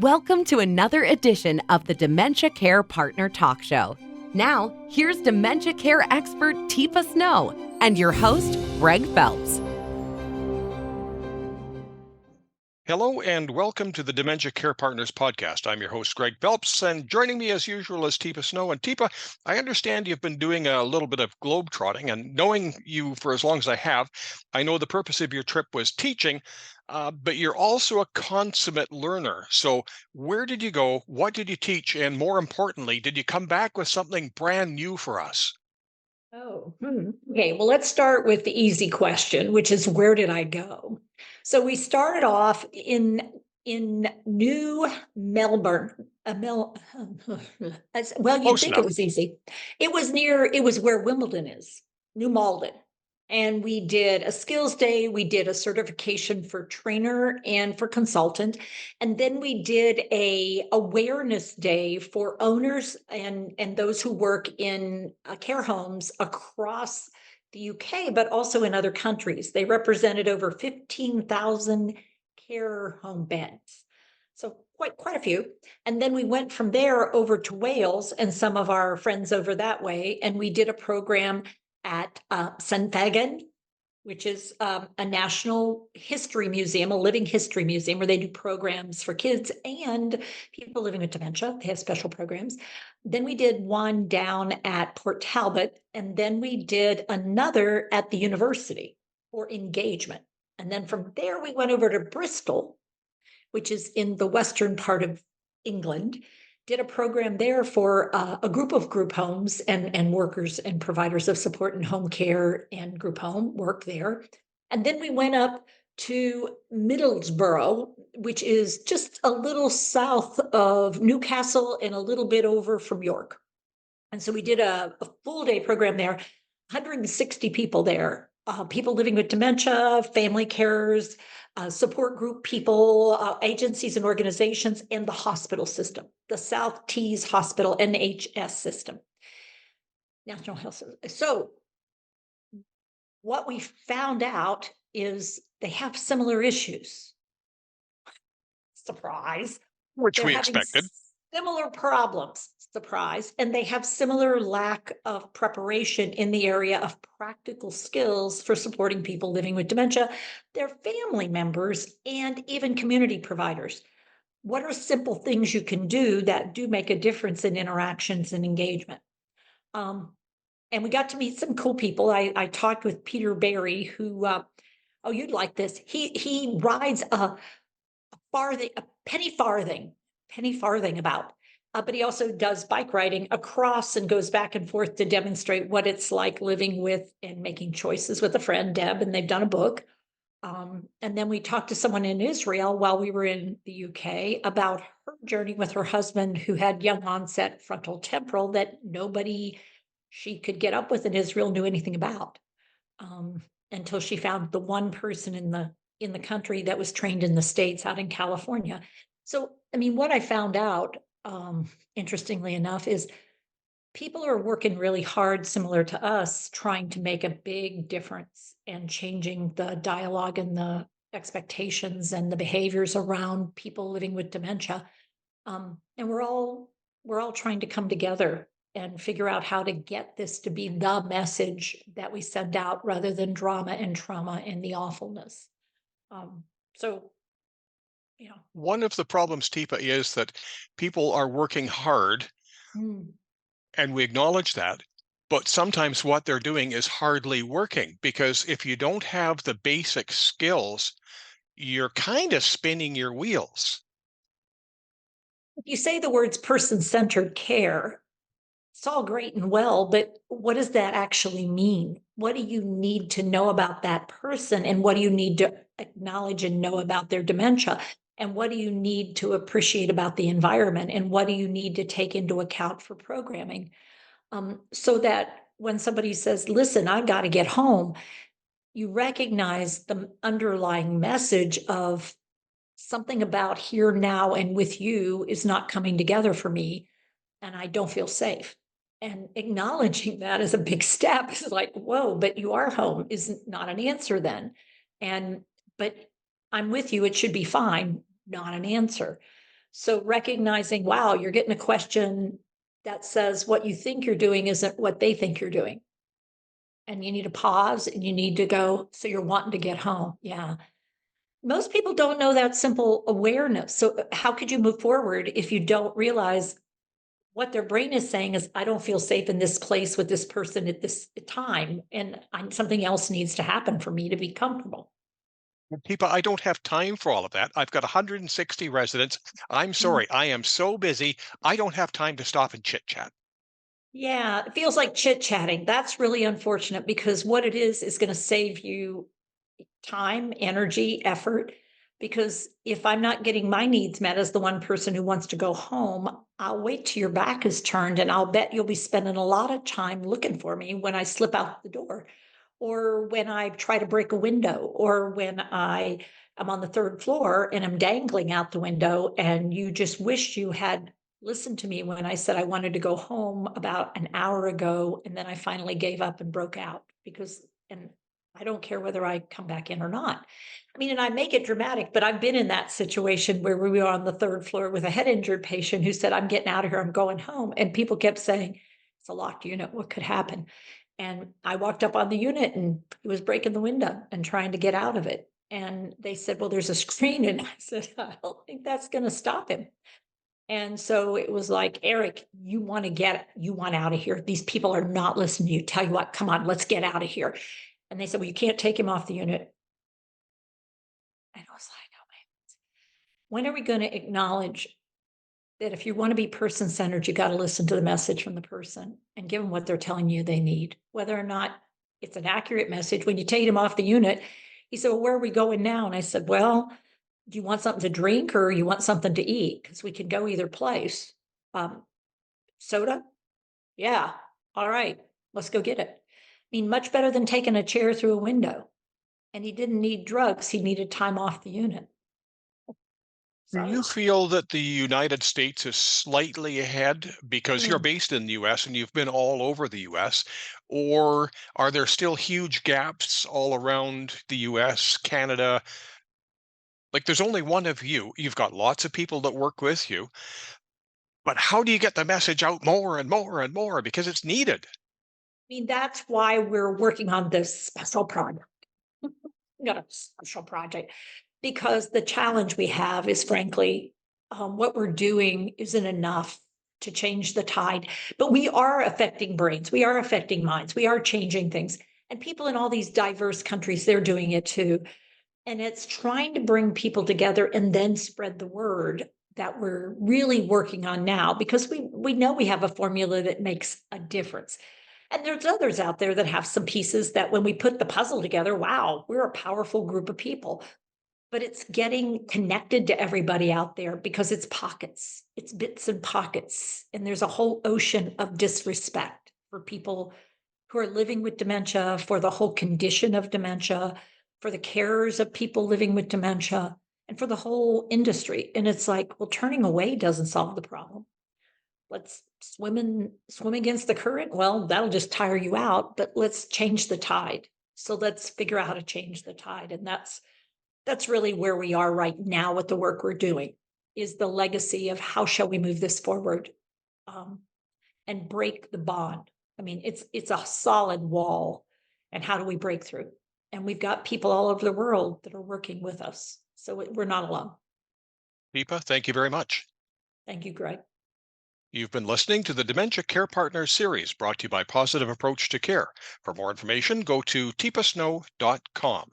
Welcome to another edition of the Dementia Care Partner Talk Show. Now, here's dementia care expert Teepa and your host, Greg Phelps. Hello and welcome to the Dementia Care Partners podcast. I'm your host, Greg Phelps, and joining me as usual is Teepa Snow. And Teepa, I understand you've been doing a little bit of globetrotting, and knowing you for as long as I have, I know the purpose of your trip was teaching, but you're also a consummate learner. So where did you go? What did you teach? And more importantly, did you come back with something brand new for us? Okay, well, let's start with the easy question, which is where did I go? So we started off in New Melbourne. Well, you'd Close think enough. it was easy. It was where Wimbledon is, New Malden. And we did a skills day, we did a certification for trainer and for consultant. And then we did a awareness day for owners and those who work in care homes across the UK, but also in other countries. They represented over 15,000 care home beds. So quite a few. And then we went from there over to Wales and some of our friends over that way. And we did a program at Standardizing, which is a national history museum, a living history museum where they do programs for kids and people living with dementia. They have special programs. Then we did one down at Port Talbot, and then we did another at the university for engagement. And then from there, we went over to Bristol, which is in the western part of England, did a program there for a group of group homes and workers and providers of support and home care and group home work there. And then we went up to Middlesbrough, which is just a little south of Newcastle and a little bit over from York. And so we did a full day program there, 160 people there, people living with dementia, family carers, support group people, agencies and organizations, and the hospital system, the South Tees Hospital NHS system, National Health System. So what we found out is they have similar issues. Surprise. Which They're we having expected. similar problems, surprise, and they have similar lack of preparation in the area of practical skills for supporting people living with dementia, their family members, and even community providers. What are simple things you can do that do make a difference in interactions and engagement? And we got to meet some cool people. I talked with Peter Barry, who, oh, you'd like this. He rides a penny farthing about. But he also does bike riding across and goes back and forth to demonstrate what it's like living with and making choices with a friend, Deb, and they've done a book. And then we talked to someone in Israel while we were in the UK about her journey with her husband who had young onset frontal temporal that nobody she could get up with in Israel knew anything about, until she found the one person in the country that was trained in the States out in California. So, I mean, what I found out, interestingly enough, is people are working really hard, similar to us, trying to make a big difference and changing the dialogue and the expectations and the behaviors around people living with dementia. And we're all trying to come together and figure out how to get this to be the message that we send out rather than drama and trauma and the awfulness. So, One of the problems, Teepa, is that people are working hard, mm, and we acknowledge that. But sometimes what they're doing is hardly working, because if you don't have the basic skills, you're kind of spinning your wheels. if you say the words person-centered care, it's all great and well, but what does that actually mean? What do you need to know about that person? And what do you need to acknowledge and know about their dementia? And what do you need to appreciate about the environment? And what do you need to take into account for programming? So that when somebody says, listen, I've got to get home, you recognize the underlying message of something about here, now, and with you is not coming together for me, and I don't feel safe. And acknowledging that is a big step. It's like, whoa, but you are home is not an answer then. But I'm with you, it should be fine, not an answer. So recognizing, wow, you're getting a question that says what you think you're doing isn't what they think you're doing. And you need to pause and you need to go, so you're wanting to get home. Yeah. Most people don't know that simple awareness. So how could you move forward if you don't realize what their brain is saying is, I don't feel safe in this place with this person at this time, and something else needs to happen for me to be comfortable. People, I don't have time for all of that. I've got 160 residents. I'm Mm. sorry, I am so busy. I don't have time to stop and chit chat. Yeah, it feels like chit chatting. That's really unfortunate because what it is going to save you time, energy, effort. Because if I'm not getting my needs met as the one person who wants to go home, I'll wait till your back is turned and I'll bet you'll be spending a lot of time looking for me when I slip out the door or when I try to break a window or when I am on the third floor and I'm dangling out the window and you just wish you had listened to me when I said I wanted to go home about an hour ago and then I finally gave up and broke out because and I don't care whether I come back in or not. I mean, and I make it dramatic, but I've been in that situation where we were on the third floor with a head injured patient who said, I'm getting out of here, I'm going home. And people kept saying, it's a locked unit, what could happen? And I walked up on the unit and he was breaking the window and trying to get out of it. And they said, well, there's a screen. And I said, I don't think that's going to stop him. And so it was like, Eric, you want out of here. These people are not listening to you. Tell you what, come on, let's get out of here. And they said, well, you can't take him off the unit. And I was like, oh, man, when are we going to acknowledge that if you want to be person centered, you got to listen to the message from the person and give them what they're telling you they need, whether or not it's an accurate message. When you take him off the unit, he said, well, where are we going now? And I said, well, do you want something to drink or you want something to eat? Because we can go either place. Um, Soda? Yeah. All right. Let's go get it. I mean, much better than taking a chair through a window. And he didn't need drugs. He needed time off the unit. Do you So, feel that the United States is slightly ahead because you're mm, based in the US and you've been all over the US? Or are there still huge gaps all around the US, Canada? Like there's only one of you. You've got lots of people that work with you, but how do you get the message out more and more and more because it's needed? I mean, that's why we're working on this special project. Not a special project, because the challenge we have is frankly, what we're doing isn't enough to change the tide, but we are affecting brains, we are affecting minds, we are changing things. And people in all these diverse countries, they're doing it too. And it's trying to bring people together and then spread the word that we're really working on now because we know we have a formula that makes a difference. And there's others out there that have some pieces that when we put the puzzle together, wow, we're a powerful group of people. But it's getting connected to everybody out there because it's pockets, it's bits and pockets. And there's a whole ocean of disrespect for people who are living with dementia, for the whole condition of dementia, for the carers of people living with dementia, and for the whole industry. And it's like, well, turning away doesn't solve the problem. Let's swim against the current. Well, that'll just tire you out, but let's change the tide. So let's figure out how to change the tide. And that's really where we are right now with the work we're doing is the legacy of how shall we move this forward um, and break the bond. I mean, it's a solid wall, and how do we break through? And we've got people all over the world that are working with us, so we're not alone. Deepa, thank you very much. Thank you, Greg. You've been listening to the Dementia Care Partners series brought to you by Positive Approach to Care. For more information, go to teepasnow.com.